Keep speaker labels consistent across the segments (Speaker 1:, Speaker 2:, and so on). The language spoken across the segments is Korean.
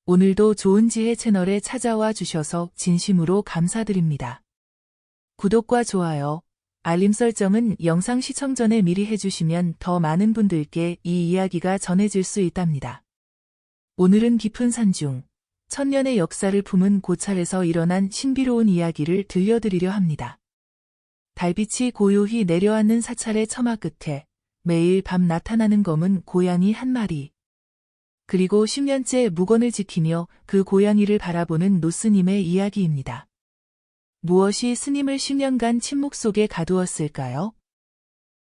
Speaker 1: 오늘도 좋은 지혜 채널에 찾아와 주셔서 진심으로 감사드립니다. 구독과 좋아요, 알림 설정은 영상 시청 전에 미리 해주시면 더 많은 분들께 이 이야기가 전해질 수 있답니다. 오늘은 깊은 산중, 천년의 역사를 품은 고찰에서 일어난 신비로운 이야기를 들려드리려 합니다. 달빛이 고요히 내려앉는 사찰의 처마 끝에 매일 밤 나타나는 검은 고양이 한 마리. 그리고 10년째 묵원을 지키며 그 고양이를 바라보는 노스님의 이야기입니다. 무엇이 스님을 10년간 침묵 속에 가두었을까요?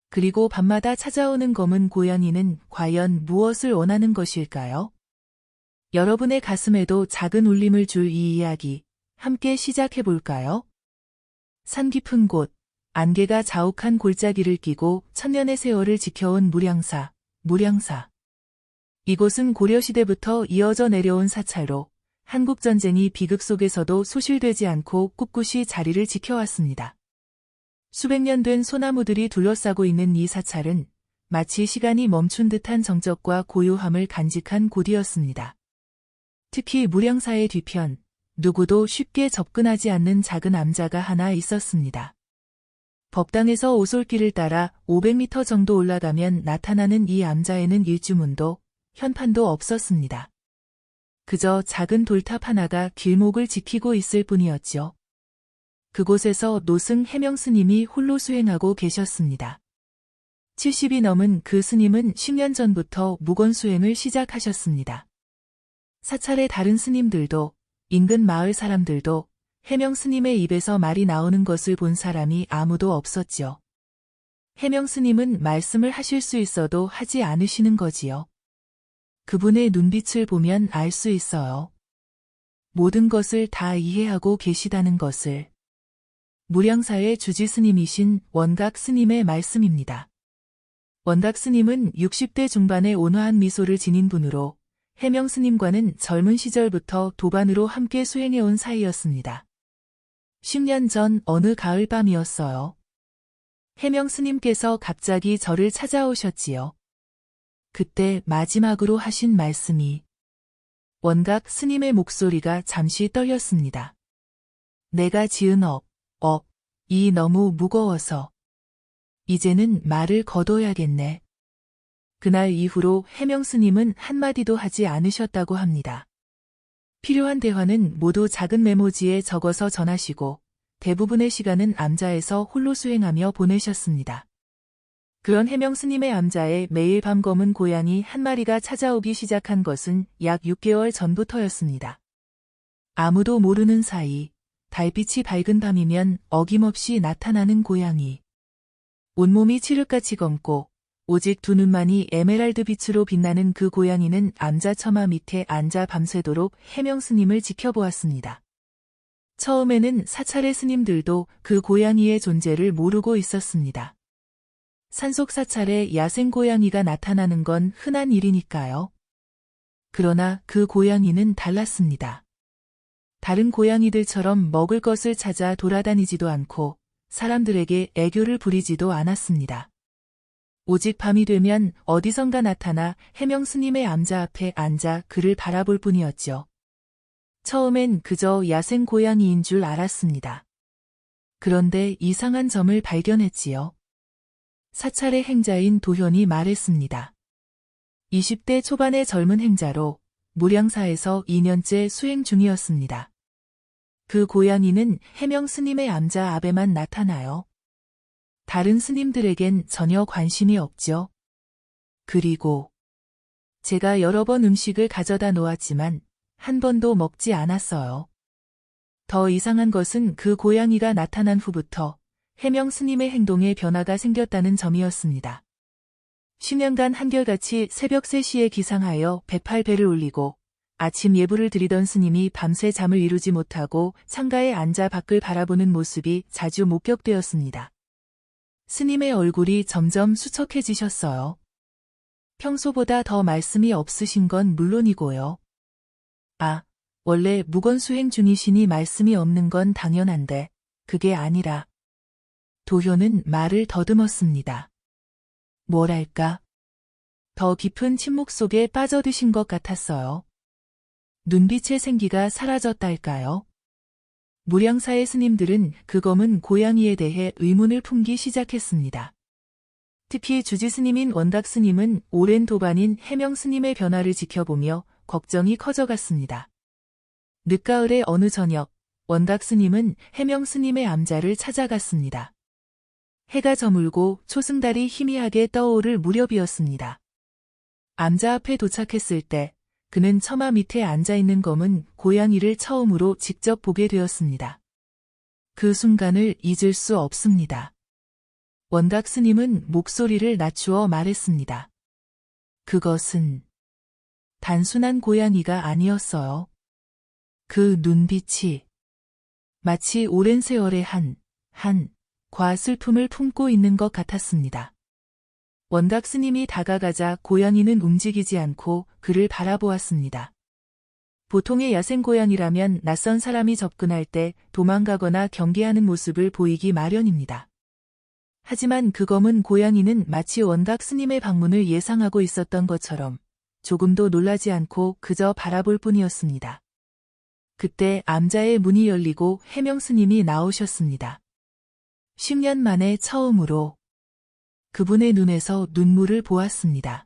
Speaker 1: 그리고 밤마다 찾아오는 검은 고양이는 과연 무엇을 원하는 것일까요? 여러분의 가슴에도 작은 울림을 줄 이 이야기, 함께 시작해볼까요? 산 깊은 곳, 안개가 자욱한 골짜기를 끼고 천년의 세월을 지켜온 무량사. 이곳은 고려시대부터 이어져 내려온 사찰로 한국전쟁이 비극 속에서도 소실되지 않고 꿋꿋이 자리를 지켜왔습니다. 수백 년 된 소나무들이 둘러싸고 있는 이 사찰은 마치 시간이 멈춘 듯한 정적과 고요함을 간직한 곳이었습니다. 특히 무량사의 뒤편, 누구도 쉽게 접근하지 않는 작은 암자가 하나 있었습니다. 법당에서 오솔길을 따라 500m 정도 올라가면 나타나는 이 암자에는 일주문도, 현판도 없었습니다. 그저 작은 돌탑 하나가 길목을 지키고 있을 뿐이었죠. 그곳에서 노승 해명스님이 홀로 수행하고 계셨습니다. 70이 넘은 그 스님은 10년 전부터 묵원 수행을 시작하셨습니다. 사찰의 다른 스님들도, 인근 마을 사람들도 해명스님의 입에서 말이 나오는 것을 본 사람이 아무도 없었지요. 해명스님은 말씀을 하실 수 있어도 하지 않으시는 거지요. 그분의 눈빛을 보면 알 수 있어요. 모든 것을 다 이해하고 계시다는 것을. 무량사의 주지스님이신 원각 스님의 말씀입니다. 원각 스님은 60대 중반의 온화한 미소를 지닌 분으로 해명 스님과는 젊은 시절부터 도반으로 함께 수행해온 사이였습니다. 10년 전 어느 가을밤이었어요. 해명 스님께서 갑자기 저를 찾아오셨지요. 그때 마지막으로 하신 말씀이 원각 스님의 목소리가 잠시 떨렸습니다. 내가 지은 이 너무 무거워서 이제는 말을 거둬야겠네. 그날 이후로 해명 스님은 한마디도 하지 않으셨다고 합니다. 필요한 대화는 모두 작은 메모지에 적어서 전하시고 대부분의 시간은 암자에서 홀로 수행하며 보내셨습니다. 그런 해명 스님의 암자에 매일 밤 검은 고양이 한 마리가 찾아오기 시작한 것은 약 6개월 전부터였습니다. 아무도 모르는 사이 달빛이 밝은 밤이면 어김없이 나타나는 고양이. 온몸이 칠흑같이 검고 오직 두 눈만이 에메랄드 빛으로 빛나는 그 고양이는 암자 처마 밑에 앉아 밤새도록 해명 스님을 지켜보았습니다. 처음에는 사찰의 스님들도 그 고양이의 존재를 모르고 있었습니다. 산속 사찰에 야생 고양이가 나타나는 건 흔한 일이니까요. 그러나 그 고양이는 달랐습니다. 다른 고양이들처럼 먹을 것을 찾아 돌아다니지도 않고 사람들에게 애교를 부리지도 않았습니다. 오직 밤이 되면 어디선가 나타나 해명 스님의 암자 앞에 앉아 그를 바라볼 뿐이었죠. 처음엔 그저 야생 고양이인 줄 알았습니다. 그런데 이상한 점을 발견했지요. 사찰의 행자인 도현이 말했습니다. 20대 초반의 젊은 행자로 무량사에서 2년째 수행 중이었습니다. 그 고양이는 해명 스님의 암자 앞에만 나타나요. 다른 스님들에겐 전혀 관심이 없죠. 그리고 제가 여러 번 음식을 가져다 놓았지만 한 번도 먹지 않았어요. 더 이상한 것은 그 고양이가 나타난 후부터 해명 스님의 행동에 변화가 생겼다는 점이었습니다. 10년간 한결같이 새벽 3시에 기상하여 108배를 올리고 아침 예불을 드리던 스님이 밤새 잠을 이루지 못하고 창가에 앉아 밖을 바라보는 모습이 자주 목격되었습니다. 스님의 얼굴이 점점 수척해지셨어요. 평소보다 더 말씀이 없으신 건 물론이고요. 원래 묵원 수행 중이시니 말씀이 없는 건 당연한데 그게 아니라 도효는 말을 더듬었습니다. 뭐랄까? 더 깊은 침묵 속에 빠져드신 것 같았어요. 눈빛의 생기가 사라졌달까요? 무량사의 스님들은 그 검은 고양이에 대해 의문을 품기 시작했습니다. 특히 주지 스님인 원각 스님은 오랜 도반인 해명 스님의 변화를 지켜보며 걱정이 커져갔습니다. 늦가을의 어느 저녁, 원각 스님은 해명 스님의 암자를 찾아갔습니다. 해가 저물고 초승달이 희미하게 떠오를 무렵이었습니다. 암자 앞에 도착했을 때 그는 처마 밑에 앉아있는 검은 고양이를 처음으로 직접 보게 되었습니다. 그 순간을 잊을 수 없습니다. 원각 스님은 목소리를 낮추어 말했습니다. 그것은 단순한 고양이가 아니었어요. 그 눈빛이 마치 오랜 세월의 과 슬픔을 품고 있는 것 같았습니다. 원각 스님이 다가가자 고양이는 움직이지 않고 그를 바라보았습니다. 보통의 야생 고양이라면 낯선 사람이 접근할 때 도망가거나 경계하는 모습을 보이기 마련입니다. 하지만 그 검은 고양이는 마치 원각 스님의 방문을 예상하고 있었던 것처럼 조금도 놀라지 않고 그저 바라볼 뿐이었습니다. 그때 암자의 문이 열리고 해명 스님이 나오셨습니다. 10년 만에 처음으로 그분의 눈에서 눈물을 보았습니다.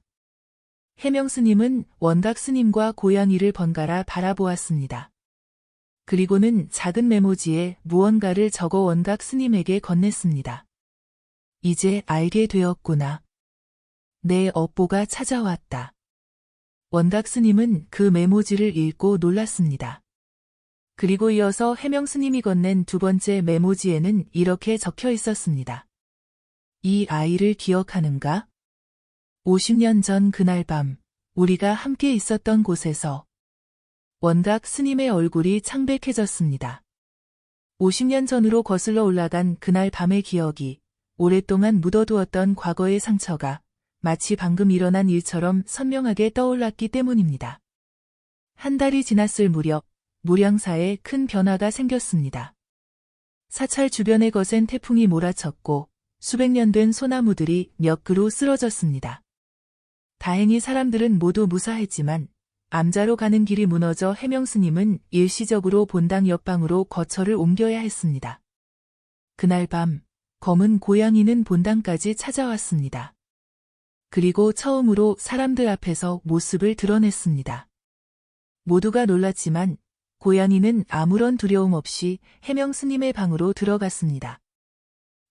Speaker 1: 해명 스님은 원각 스님과 고양이를 번갈아 바라보았습니다. 그리고는 작은 메모지에 무언가를 적어 원각 스님에게 건넸습니다. 이제 알게 되었구나. 내 업보가 찾아왔다. 원각 스님은 그 메모지를 읽고 놀랐습니다. 그리고 이어서 해명 스님이 건넨 두 번째 메모지에는 이렇게 적혀 있었습니다. 이 아이를 기억하는가? 50년 전 그날 밤, 우리가 함께 있었던 곳에서 원각 스님의 얼굴이 창백해졌습니다. 50년 전으로 거슬러 올라간 그날 밤의 기억이 오랫동안 묻어두었던 과거의 상처가 마치 방금 일어난 일처럼 선명하게 떠올랐기 때문입니다. 한 달이 지났을 무렵, 무량사에 큰 변화가 생겼습니다. 사찰 주변에 거센 태풍이 몰아쳤고 수백 년 된 소나무들이 몇 그루 쓰러졌습니다. 다행히 사람들은 모두 무사했지만 암자로 가는 길이 무너져 해명 스님은 일시적으로 본당 옆방으로 거처를 옮겨야 했습니다. 그날 밤, 검은 고양이는 본당까지 찾아왔습니다. 그리고 처음으로 사람들 앞에서 모습을 드러냈습니다. 모두가 놀랐지만 고양이는 아무런 두려움 없이 해명 스님의 방으로 들어갔습니다.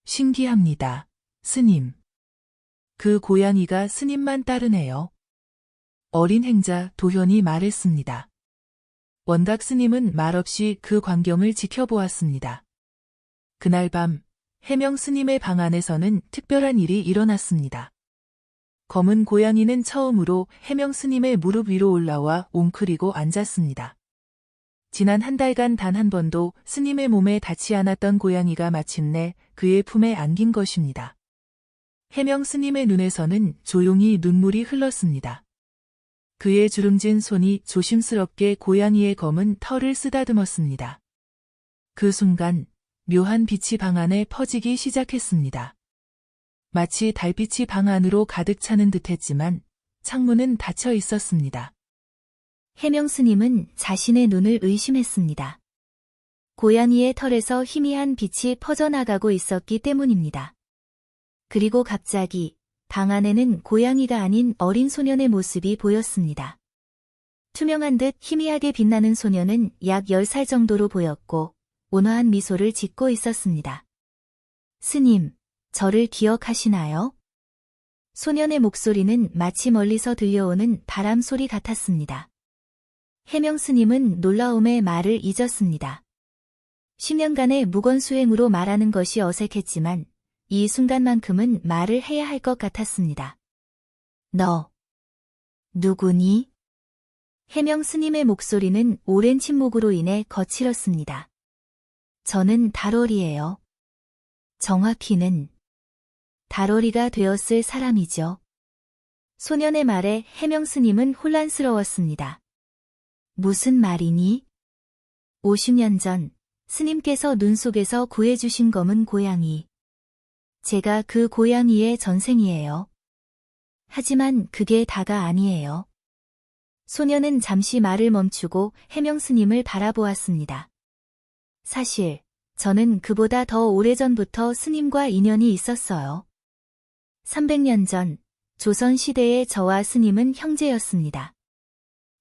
Speaker 1: 신기합니다, 스님. 그 고양이가 스님만 따르네요. 어린 행자 도현이 말했습니다. 원각 스님은 말없이 그 광경을 지켜보았습니다. 그날 밤, 해명 스님의 방 안에서는 특별한 일이 일어났습니다. 검은 고양이는 처음으로 해명 스님의 무릎 위로 올라와 웅크리고 앉았습니다. 지난 한 달간 단 한 번도 스님의 몸에 닿지 않았던 고양이가 마침내 그의 품에 안긴 것입니다. 해명 스님의 눈에서는 조용히 눈물이 흘렀습니다. 그의 주름진 손이 조심스럽게 고양이의 검은 털을 쓰다듬었습니다. 그 순간 묘한 빛이 방 안에 퍼지기 시작했습니다. 마치 달빛이 방 안으로 가득 차는 듯했지만 창문은 닫혀 있었습니다.
Speaker 2: 해명 스님은 자신의 눈을 의심했습니다. 고양이의 털에서 희미한 빛이 퍼져나가고 있었기 때문입니다. 그리고 갑자기 방 안에는 고양이가 아닌 어린 소년의 모습이 보였습니다. 투명한 듯 희미하게 빛나는 소년은 약 10살 정도로 보였고 온화한 미소를 짓고 있었습니다. 스님, 저를 기억하시나요? 소년의 목소리는 마치 멀리서 들려오는 바람 소리 같았습니다. 해명 스님은 놀라움에 말을 잊었습니다. 10년간의 무건수행으로 말하는 것이 어색했지만 이 순간만큼은 말을 해야 할 것 같았습니다. 너, 누구니? 해명 스님의 목소리는 오랜 침묵으로 인해 거칠었습니다. 저는 달월이에요. 정확히는 달월이가 되었을 사람이죠. 소년의 말에 해명 스님은 혼란스러웠습니다. 무슨 말이니? 50년 전 스님께서 눈 속에서 구해주신 검은 고양이. 제가 그 고양이의 전생이에요. 하지만 그게 다가 아니에요. 소녀는 잠시 말을 멈추고 해명 스님을 바라보았습니다. 사실 저는 그보다 더 오래전부터 스님과 인연이 있었어요. 300년 전 조선 시대의 저와 스님은 형제였습니다.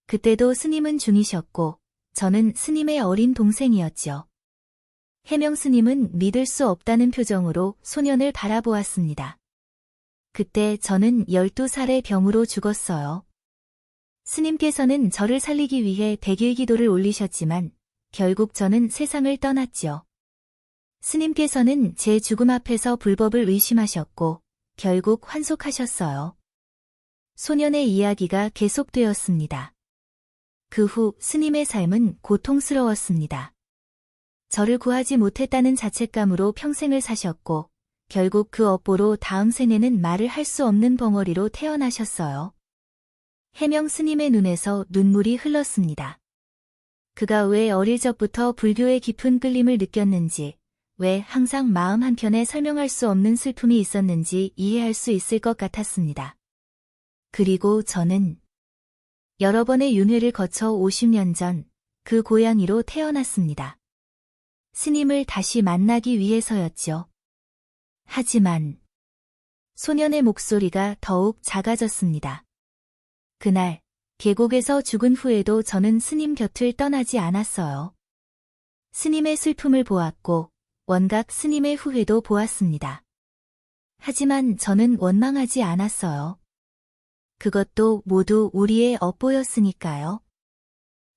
Speaker 2: 그때도 스님은 중이셨고 저는 스님의 어린 동생이었죠. 해명 스님은 믿을 수 없다는 표정으로 소년을 바라보았습니다. 그때 저는 12살의 병으로 죽었어요. 스님께서는 저를 살리기 위해 100일 기도를 올리셨지만 결국 저는 세상을 떠났죠. 스님께서는 제 죽음 앞에서 불법을 의심하셨고 결국 환속하셨어요. 소년의 이야기가 계속되었습니다. 그 후 스님의 삶은 고통스러웠습니다. 저를 구하지 못했다는 자책감으로 평생을 사셨고 결국 그 업보로 다음 생에는 말을 할 수 없는 벙어리로 태어나셨어요. 해명 스님의 눈에서 눈물이 흘렀습니다. 그가 왜 어릴 적부터 불교의 깊은 끌림을 느꼈는지, 왜 항상 마음 한켠에 설명할 수 없는 슬픔이 있었는지 이해할 수 있을 것 같았습니다. 그리고 저는 여러 번의 윤회를 거쳐 50년 전 그 고양이로 태어났습니다. 스님을 다시 만나기 위해서였죠. 하지만 소년의 목소리가 더욱 작아졌습니다. 그날 계곡에서 죽은 후에도 저는 스님 곁을 떠나지 않았어요. 스님의 슬픔을 보았고 원각 스님의 후회도 보았습니다. 하지만 저는 원망하지 않았어요. 그것도 모두 우리의 업보였으니까요.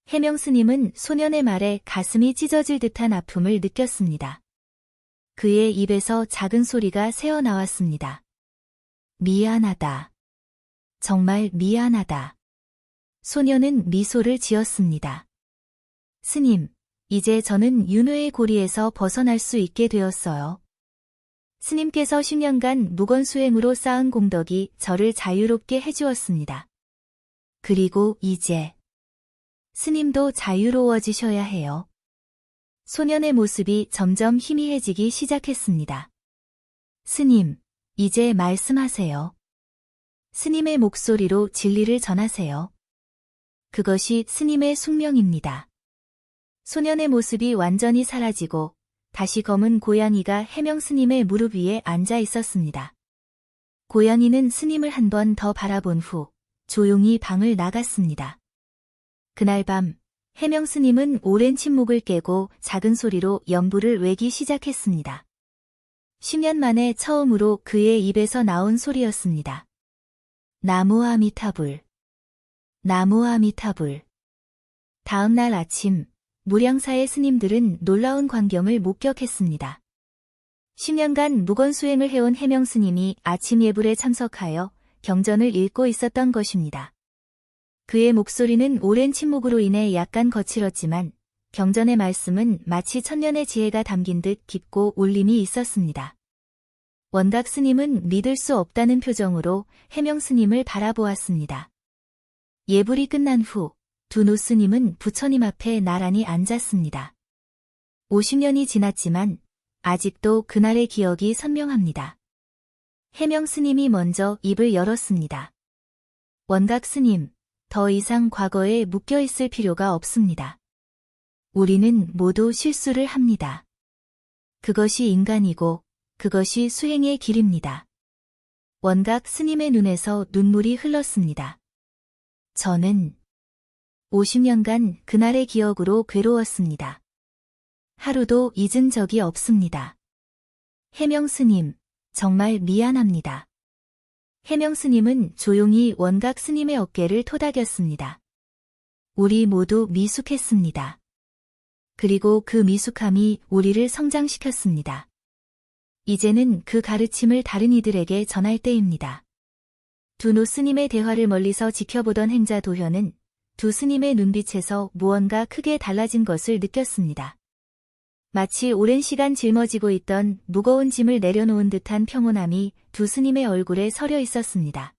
Speaker 2: 해명 스님은 소년의 말에 가슴이 찢어질 듯한 아픔을 느꼈습니다. 그의 입에서 작은 소리가 새어나왔습니다. 미안하다. 정말 미안하다. 소년은 미소를 지었습니다. 스님, 이제 저는 윤회의 고리에서 벗어날 수 있게 되었어요. 스님께서 10년간 무건수행으로 쌓은 공덕이 저를 자유롭게 해주었습니다. 그리고 이제 스님도 자유로워지셔야 해요. 소년의 모습이 점점 희미해지기 시작했습니다. 스님, 이제 말씀하세요. 스님의 목소리로 진리를 전하세요. 그것이 스님의 숙명입니다. 소년의 모습이 완전히 사라지고 다시 검은 고양이가 해명 스님의 무릎 위에 앉아 있었습니다. 고양이는 스님을 한 번 더 바라본 후 조용히 방을 나갔습니다. 그날 밤 해명 스님은 오랜 침묵을 깨고 작은 소리로 연부를 외기 시작했습니다. 10년 만에 처음으로 그의 입에서 나온 소리였습니다. 나무 아미타불. 나무 아미타불. 다음 날 아침 무량사의 스님들은 놀라운 광경을 목격했습니다. 10년간 무건수행을 해온 해명 스님이 아침 예불에 참석하여 경전을 읽고 있었던 것입니다. 그의 목소리는 오랜 침묵으로 인해 약간 거칠었지만 경전의 말씀은 마치 천년의 지혜가 담긴 듯 깊고 울림이 있었습니다. 원각 스님은 믿을 수 없다는 표정으로 해명 스님을 바라보았습니다. 예불이 끝난 후 두노 스님은 부처님 앞에 나란히 앉았습니다. 50년이 지났지만 아직도 그날의 기억이 선명합니다. 해명 스님이 먼저 입을 열었습니다. 원각 스님, 더 이상 과거에 묶여 있을 필요가 없습니다. 우리는 모두 실수를 합니다. 그것이 인간이고 그것이 수행의 길입니다. 원각 스님의 눈에서 눈물이 흘렀습니다. 저는 50년간 그날의 기억으로 괴로웠습니다. 하루도 잊은 적이 없습니다. 해명 스님, 정말 미안합니다. 해명 스님은 조용히 원각 스님의 어깨를 토닥였습니다. 우리 모두 미숙했습니다. 그리고 그 미숙함이 우리를 성장시켰습니다. 이제는 그 가르침을 다른 이들에게 전할 때입니다. 두노 스님의 대화를 멀리서 지켜보던 행자 도현은 두 스님의 눈빛에서 무언가 크게 달라진 것을 느꼈습니다. 마치 오랜 시간 짊어지고 있던 무거운 짐을 내려놓은 듯한 평온함이 두 스님의 얼굴에 서려 있었습니다.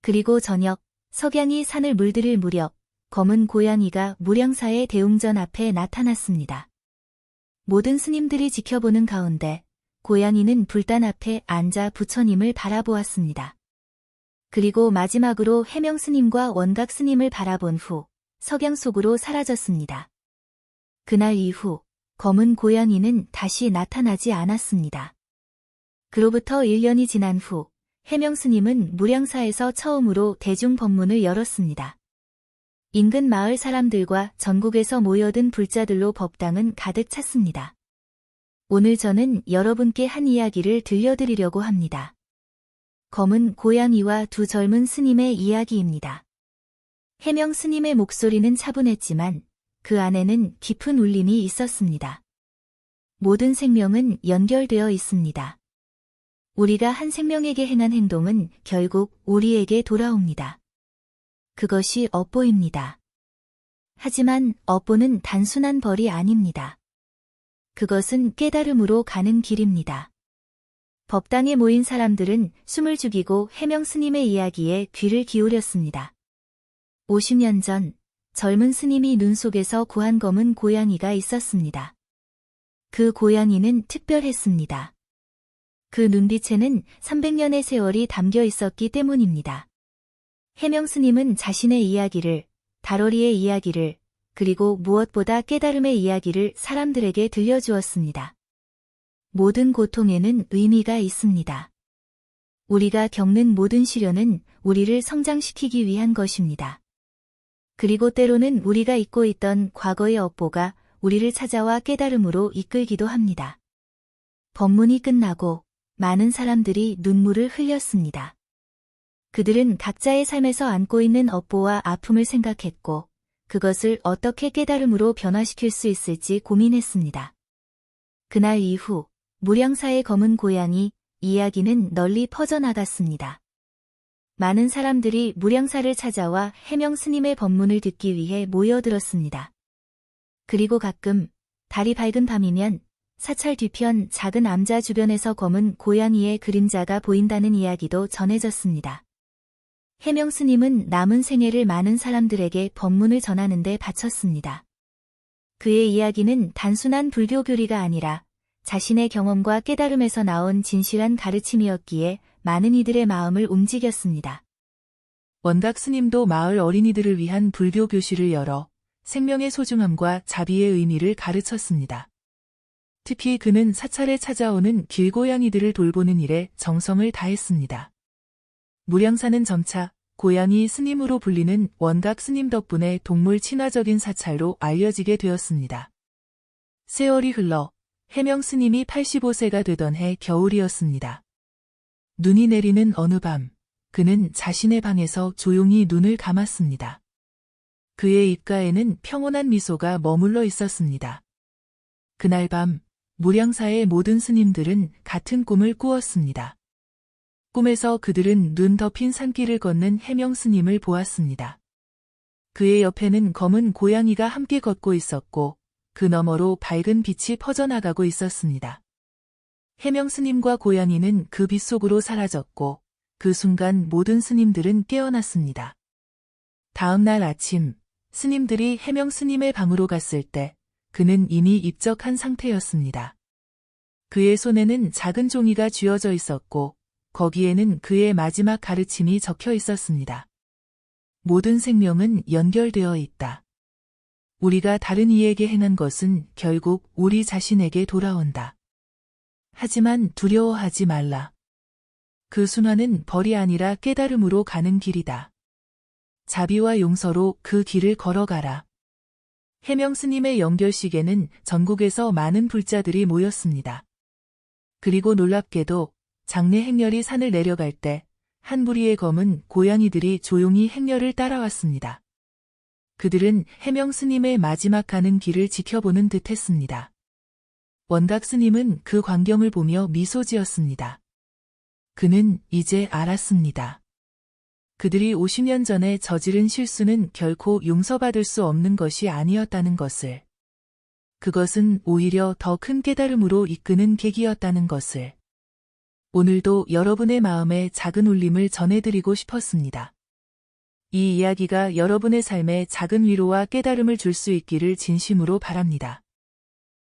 Speaker 2: 그리고 저녁, 석양이 산을 물들일 무렵, 검은 고양이가 무량사의 대웅전 앞에 나타났습니다. 모든 스님들이 지켜보는 가운데 고양이는 불단 앞에 앉아 부처님을 바라보았습니다. 그리고 마지막으로 해명 스님과 원각 스님을 바라본 후 석양 속으로 사라졌습니다. 그날 이후 검은 고양이는 다시 나타나지 않았습니다. 그로부터 1년이 지난 후 해명 스님은 무량사에서 처음으로 대중법문을 열었습니다. 인근 마을 사람들과 전국에서 모여든 불자들로 법당은 가득 찼습니다. 오늘 저는 여러분께 한 이야기를 들려드리려고 합니다. 검은 고양이와 두 젊은 스님의 이야기입니다. 해명 스님의 목소리는 차분했지만 그 안에는 깊은 울림이 있었습니다. 모든 생명은 연결되어 있습니다. 우리가 한 생명에게 행한 행동은 결국 우리에게 돌아옵니다. 그것이 업보입니다. 하지만 업보는 단순한 벌이 아닙니다. 그것은 깨달음으로 가는 길입니다. 법당에 모인 사람들은 숨을 죽이고 해명 스님의 이야기에 귀를 기울였습니다. 50년 전 젊은 스님이 눈 속에서 구한 검은 고양이가 있었습니다. 그 고양이는 특별했습니다. 그 눈빛에는 300년의 세월이 담겨 있었기 때문입니다. 해명 스님은 자신의 이야기를, 다로리의 이야기를, 그리고 무엇보다 깨달음의 이야기를 사람들에게 들려주었습니다. 모든 고통에는 의미가 있습니다. 우리가 겪는 모든 시련은 우리를 성장시키기 위한 것입니다. 그리고 때로는 우리가 잊고 있던 과거의 업보가 우리를 찾아와 깨달음으로 이끌기도 합니다. 법문이 끝나고 많은 사람들이 눈물을 흘렸습니다. 그들은 각자의 삶에서 안고 있는 업보와 아픔을 생각했고 그것을 어떻게 깨달음으로 변화시킬 수 있을지 고민했습니다. 그날 이후 무량사의 검은 고양이 이야기는 널리 퍼져나갔습니다. 많은 사람들이 무량사를 찾아와 해명 스님의 법문을 듣기 위해 모여들었습니다. 그리고 가끔 달이 밝은 밤이면 사찰 뒤편 작은 암자 주변에서 검은 고양이의 그림자가 보인다는 이야기도 전해졌습니다. 해명 스님은 남은 생애를 많은 사람들에게 법문을 전하는 데 바쳤습니다. 그의 이야기는 단순한 불교 교리가 아니라 자신의 경험과 깨달음에서 나온 진실한 가르침이었기에 많은 이들의 마음을 움직였습니다.
Speaker 1: 원각 스님도 마을 어린이들을 위한 불교 교실을 열어 생명의 소중함과 자비의 의미를 가르쳤습니다. 특히 그는 사찰에 찾아오는 길고양이들을 돌보는 일에 정성을 다했습니다. 무량사는 점차 고양이 스님으로 불리는 원각 스님 덕분에 동물 친화적인 사찰로 알려지게 되었습니다. 세월이 흘러 해명 스님이 85세가 되던 해 겨울이었습니다. 눈이 내리는 어느 밤, 그는 자신의 방에서 조용히 눈을 감았습니다. 그의 입가에는 평온한 미소가 머물러 있었습니다. 그날 밤, 무량사의 모든 스님들은 같은 꿈을 꾸었습니다. 꿈에서 그들은 눈 덮인 산길을 걷는 해명 스님을 보았습니다. 그의 옆에는 검은 고양이가 함께 걷고 있었고 그 너머로 밝은 빛이 퍼져나가고 있었습니다. 해명 스님과 고양이는 그 빛 속으로 사라졌고 그 순간 모든 스님들은 깨어났습니다. 다음 날 아침 스님들이 해명 스님의 방으로 갔을 때 그는 이미 입적한 상태였습니다. 그의 손에는 작은 종이가 쥐어져 있었고 거기에는 그의 마지막 가르침이 적혀 있었습니다. 모든 생명은 연결되어 있다. 우리가 다른 이에게 행한 것은 결국 우리 자신에게 돌아온다. 하지만 두려워하지 말라. 그 순환은 벌이 아니라 깨달음으로 가는 길이다. 자비와 용서로 그 길을 걸어가라. 해명 스님의 연결식에는 전국에서 많은 불자들이 모였습니다. 그리고 놀랍게도 장례 행렬이 산을 내려갈 때 한 무리의 검은 고양이들이 조용히 행렬을 따라왔습니다. 그들은 해명 스님의 마지막 가는 길을 지켜보는 듯 했습니다. 원각 스님은 그 광경을 보며 미소 지었습니다. 그는 이제 알았습니다. 그들이 50년 전에 저지른 실수는 결코 용서받을 수 없는 것이 아니었다는 것을. 그것은 오히려 더 큰 깨달음으로 이끄는 계기였다는 것을. 오늘도 여러분의 마음에 작은 울림을 전해드리고 싶었습니다. 이 이야기가 여러분의 삶에 작은 위로와 깨달음을 줄 수 있기를 진심으로 바랍니다.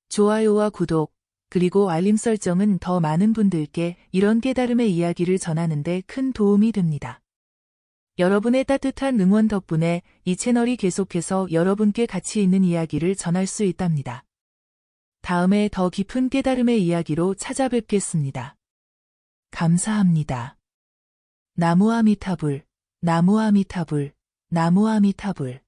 Speaker 1: 좋아요와 구독, 그리고 알림 설정은 더 많은 분들께 이런 깨달음의 이야기를 전하는 데 큰 도움이 됩니다. 여러분의 따뜻한 응원 덕분에 이 채널이 계속해서 여러분께 가치 있는 이야기를 전할 수 있답니다. 다음에 더 깊은 깨달음의 이야기로 찾아뵙겠습니다. 감사합니다. 나무 아미타불, 나무 아미타불, 나무 아미타불.